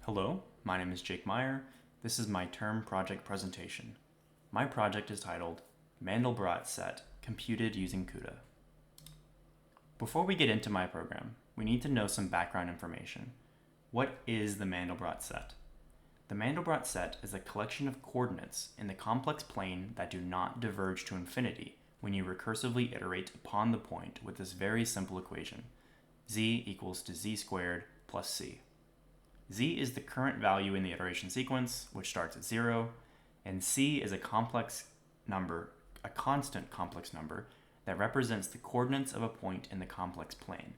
Hello, my name is Jake Maier. This is my term project presentation. My project is titled Mandelbrot Set Computed Using CUDA. Before we get into my program, we need to know some background information. What is the Mandelbrot set? The Mandelbrot set is a collection of coordinates in the complex plane that do not diverge to infinity when you recursively iterate upon the point with this very simple equation, z equals to z squared plus c. Z is the current value in the iteration sequence, which starts at 0, and C is a complex number, a constant complex number, that represents the coordinates of a point in the complex plane.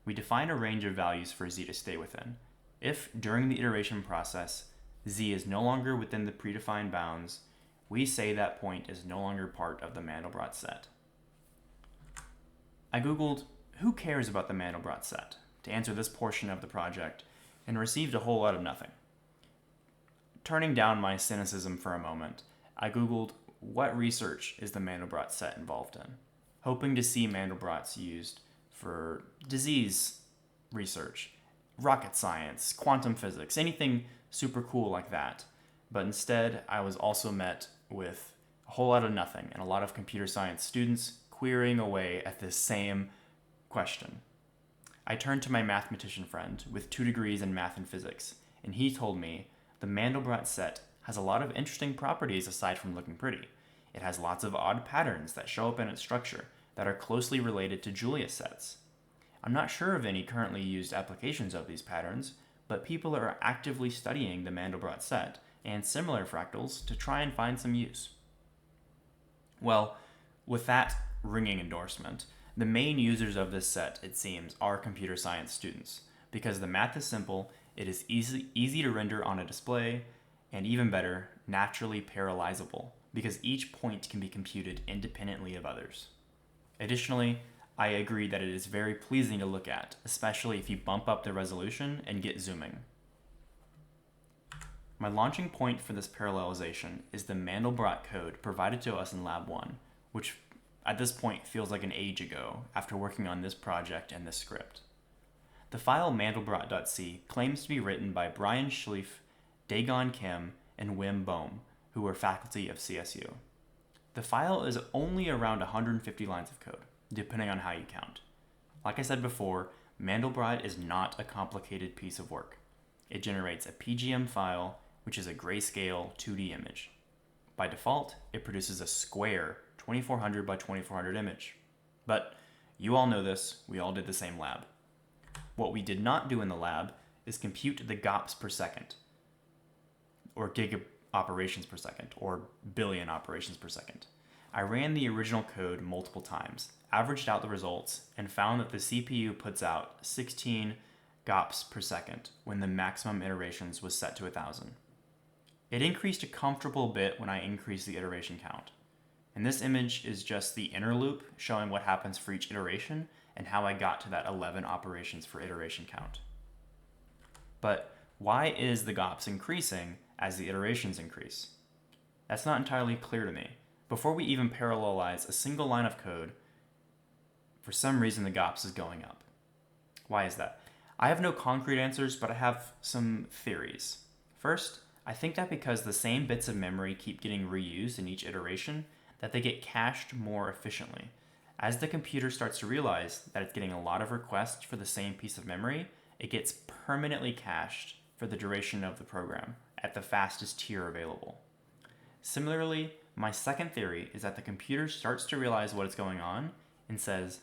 We define a range of values for Z to stay within. If, during the iteration process, Z is no longer within the predefined bounds, we say that point is no longer part of the Mandelbrot set. I googled, who cares about the Mandelbrot set, to answer this portion of the project, and received a whole lot of nothing. Turning down my cynicism for a moment, I googled what research is the Mandelbrot set involved in, hoping to see Mandelbrots used for disease research, rocket science, quantum physics, anything super cool like that. But instead, I was also met with a whole lot of nothing and a lot of computer science students querying away at this same question. I turned to my mathematician friend with 2 degrees in math and physics, and he told me the Mandelbrot set has a lot of interesting properties aside from looking pretty. It has lots of odd patterns that show up in its structure that are closely related to Julia sets. I'm not sure of any currently used applications of these patterns, but people are actively studying the Mandelbrot set and similar fractals to try and find some use. Well, with that ringing endorsement, the main users of this set, it seems, are computer science students, because the math is simple, it is easy to render on a display, and even better, naturally parallelizable, because each point can be computed independently of others. Additionally, I agree that it is very pleasing to look at, especially if you bump up the resolution and get zooming. My launching point for this parallelization is the Mandelbrot code provided to us in Lab 1, which at this point feels like an age ago after working on this project and this script. The file mandelbrot.c claims to be written by Brian Schlief, Dagon Kim, and Wim Bohm, who were faculty of CSU. The file is only around 150 lines of code, depending on how you count. Like I said before, Mandelbrot is not a complicated piece of work. It generates a PGM file, which is a grayscale 2D image. By default, it produces a square 2400 by 2400 image. But you all know this, we all did the same lab. What we did not do in the lab is compute the GOPS per second, or giga operations per second, or billion operations per second. I ran the original code multiple times, averaged out the results, and found that the CPU puts out 16 GOPS per second when the maximum iterations was set to 1,000. It increased a comfortable bit when I increased the iteration count. And this image is just the inner loop showing what happens for each iteration and how I got to that 11 operations for iteration count. But why is the GOPS increasing as the iterations increase? That's not entirely clear to me. Before we even parallelize a single line of code, for some reason the GOPS is going up. Why is that? I have no concrete answers, but I have some theories. First, I think that because the same bits of memory keep getting reused in each iteration, that they get cached more efficiently. As the computer starts to realize that it's getting a lot of requests for the same piece of memory, it gets permanently cached for the duration of the program at the fastest tier available. Similarly, my second theory is that the computer starts to realize what is going on and says,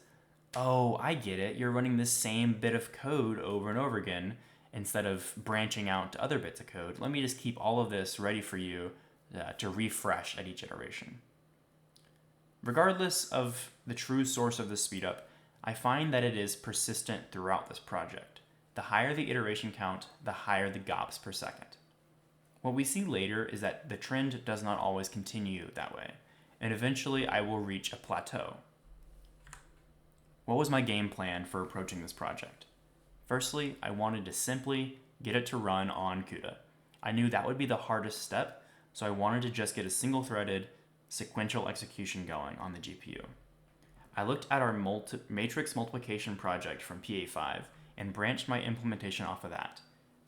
oh, I get it, you're running this same bit of code over and over again instead of branching out to other bits of code. Let me just keep all of this ready for you to refresh at each iteration. Regardless of the true source of this speedup, I find that it is persistent throughout this project. The higher the iteration count, the higher the GOPS per second. What we see later is that the trend does not always continue that way, and eventually I will reach a plateau. What was my game plan for approaching this project? Firstly, I wanted to simply get it to run on CUDA. I knew that would be the hardest step, so I wanted to just get a single-threaded, sequential execution going on the GPU. I looked at our matrix multiplication project from PA5 and branched my implementation off of that.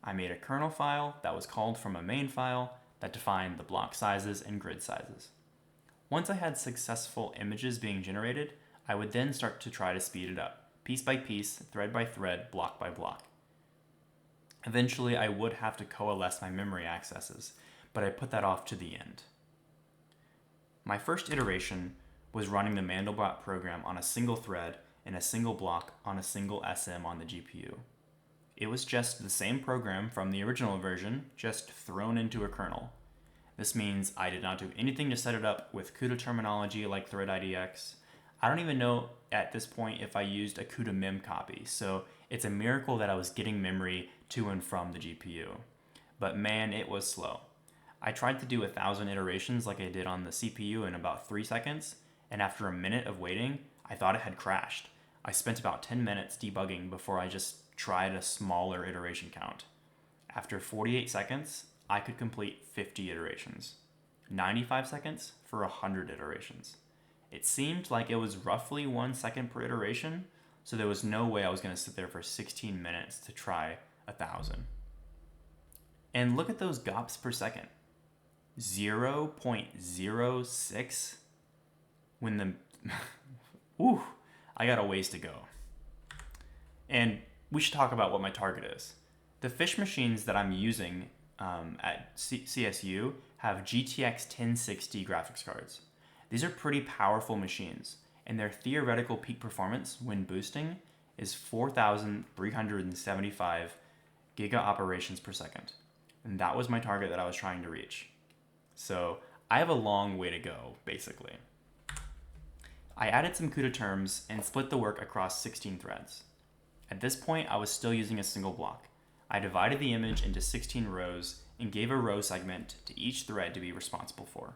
I made a kernel file that was called from a main file that defined the block sizes and grid sizes. Once I had successful images being generated, I would then start to try to speed it up, piece by piece, thread by thread, block by block. Eventually, I would have to coalesce my memory accesses, but I put that off to the end. My first iteration was running the Mandelbrot program on a single thread in a single block on a single SM on the GPU. It was just the same program from the original version, just thrown into a kernel. This means I did not do anything to set it up with CUDA terminology like threadIDX. I don't even know at this point if I used a CUDA mem copy, so it's a miracle that I was getting memory to and from the GPU. But man, it was slow. I tried to do 1,000 iterations like I did on the CPU in about 3 seconds, and after a minute of waiting, I thought it had crashed. I spent about 10 minutes debugging before I just tried a smaller iteration count. After 48 seconds, I could complete 50 iterations. 95 seconds for 100 iterations. It seemed like it was roughly 1 second per iteration, so there was no way I was going to sit there for 16 minutes to try 1,000. And look at those GOPS per second. 0.06 when the whew, I got a ways to go. And we should talk about what my target is. The fish machines that I'm using at CSU have GTX 1060 graphics cards. These are pretty powerful machines, and their theoretical peak performance when boosting is 4,375 giga operations per second. And that was my target that I was trying to reach. So I have a long way to go, basically. I added some CUDA terms and split the work across 16 threads. At this point, I was still using a single block. I divided the image into 16 rows and gave a row segment to each thread to be responsible for.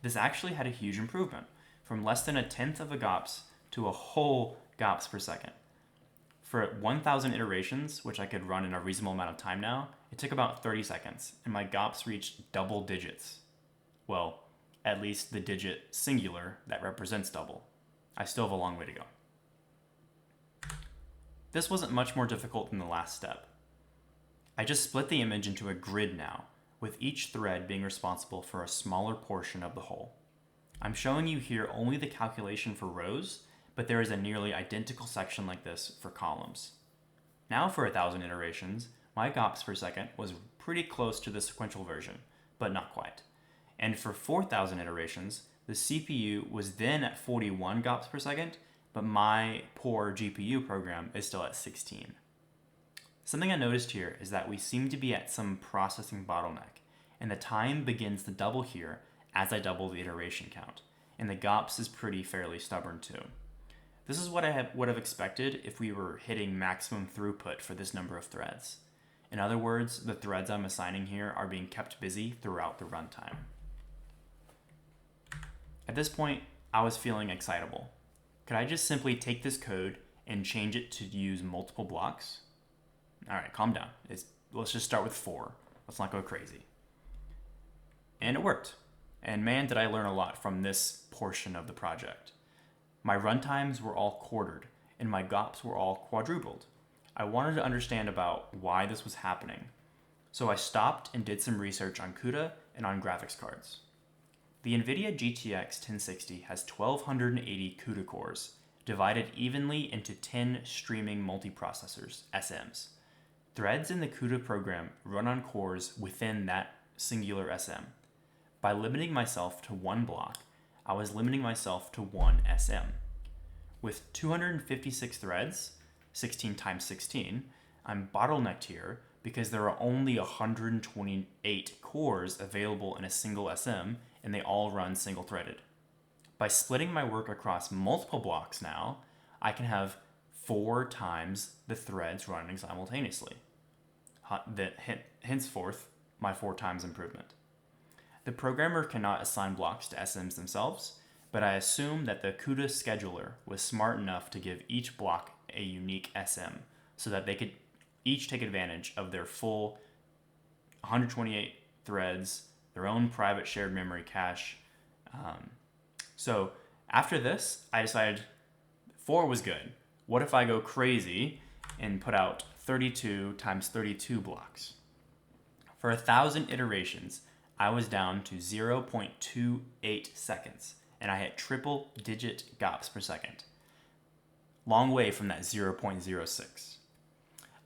This actually had a huge improvement, from less than 1/10 of a GOPS to a whole GOPS per second. For 1,000 iterations, which I could run in a reasonable amount of time now, it took about 30 seconds, and my GOPS reached double digits. Well, at least the digit singular that represents double. I still have a long way to go. This wasn't much more difficult than the last step. I just split the image into a grid now, with each thread being responsible for a smaller portion of the whole. I'm showing you here only the calculation for rows, but there is a nearly identical section like this for columns. Now for 1,000 iterations, my GOPS per second was pretty close to the sequential version, but not quite. And for 4,000 iterations, the CPU was then at 41 GOPS per second, but my poor GPU program is still at 16. Something I noticed here is that we seem to be at some processing bottleneck, and the time begins to double here as I double the iteration count, and the GOPS is fairly stubborn too. This is what I would have expected if we were hitting maximum throughput for this number of threads. In other words, the threads I'm assigning here are being kept busy throughout the runtime. At this point, I was feeling excitable. Could I just simply take this code and change it to use multiple blocks? All right, calm down. Let's just start with 4. Let's not go crazy. And it worked. And man, did I learn a lot from this portion of the project. My runtimes were all quartered, and my GOPS were all quadrupled. I wanted to understand about why this was happening. So I stopped and did some research on CUDA and on graphics cards. The NVIDIA GTX 1060 has 1,280 CUDA cores, divided evenly into 10 streaming multiprocessors, SMs. Threads in the CUDA program run on cores within that singular SM. By limiting myself to one block, I was limiting myself to one SM. With 256 threads, 16 times 16, I'm bottlenecked here because there are only 128 cores available in a single SM, and they all run single-threaded. By splitting my work across multiple blocks now, I can have 4 times the threads running simultaneously. Henceforth, my 4 times improvement. The programmer cannot assign blocks to SMs themselves, but I assume that the CUDA scheduler was smart enough to give each block a unique SM so that they could each take advantage of their full 128 threads, their own private shared memory cache. So after this, I decided 4 was good. What if I go crazy and put out 32 times 32 blocks? For 1,000 iterations, I was down to 0.28 seconds, and I hit triple-digit GOPS per second. Long way from that 0.06.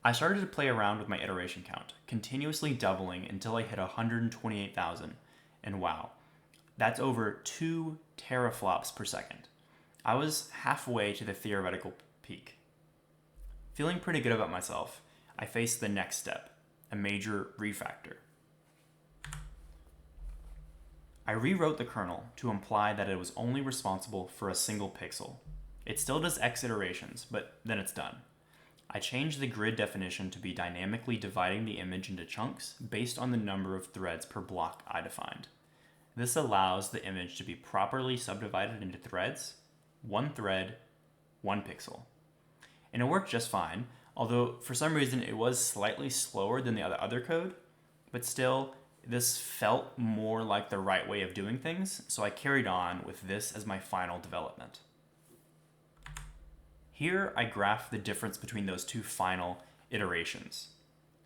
I started to play around with my iteration count, continuously doubling until I hit 128,000, and wow, that's over 2 teraflops per second. I was halfway to the theoretical peak. Feeling pretty good about myself, I faced the next step, a major refactor. I rewrote the kernel to imply that it was only responsible for a single pixel. It still does X iterations, but then it's done. I changed the grid definition to be dynamically dividing the image into chunks based on the number of threads per block I defined. This allows the image to be properly subdivided into threads, one thread, one pixel. And it worked just fine, although for some reason it was slightly slower than the other code, but still, this felt more like the right way of doing things, so I carried on with this as my final development. Here I graph the difference between those two final iterations.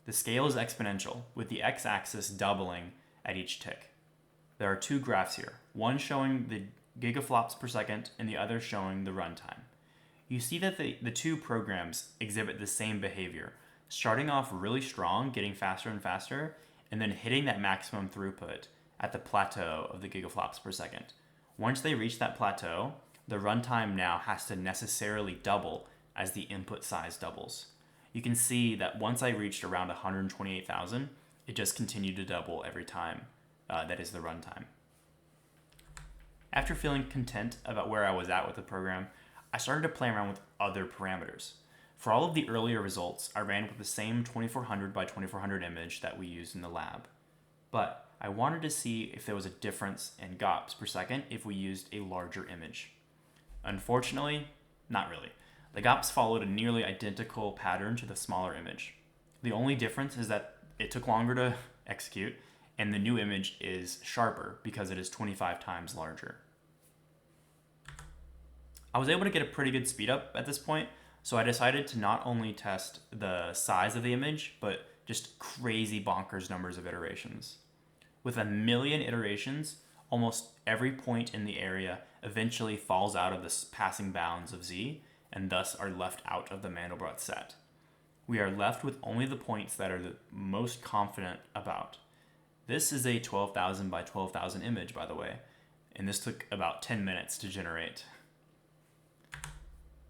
The scale is exponential, with the x-axis doubling at each tick. There are two graphs here, one showing the gigaflops per second and the other showing the runtime. You see that the two programs exhibit the same behavior, starting off really strong, getting faster and faster, and then hitting that maximum throughput at the plateau of the gigaflops per second. Once they reach that plateau, the runtime now has to necessarily double as the input size doubles. You can see that once I reached around 128,000, it just continued to double every time. That is the runtime. After feeling content about where I was at with the program, I started to play around with other parameters. For all of the earlier results, I ran with the same 2400 by 2400 image that we used in the lab. But I wanted to see if there was a difference in GOPS per second if we used a larger image. Unfortunately, not really. The GOPS followed a nearly identical pattern to the smaller image. The only difference is that it took longer to execute, and the new image is sharper because it is 25 times larger. I was able to get a pretty good speed up at this point, so I decided to not only test the size of the image, but just crazy bonkers numbers of iterations. With 1 million iterations, almost every point in the area eventually falls out of the passing bounds of Z, and thus are left out of the Mandelbrot set. We are left with only the points that are the most confident about. This is a 12,000 by 12,000 image, by the way, and this took about 10 minutes to generate.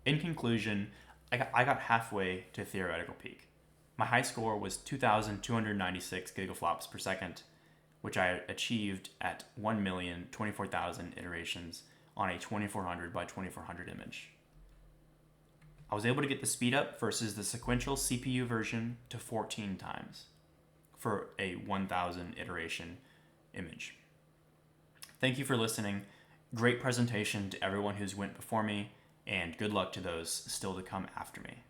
In conclusion, I got halfway to theoretical peak. My high score was 2,296 gigaflops per second, which I achieved at 1,024,000 iterations on a 2400 by 2400 image. I was able to get the speed up versus the sequential CPU version to 14 times for a 1,000 iteration image. Thank you for listening. Great presentation to everyone who's went before me, and good luck to those still to come after me.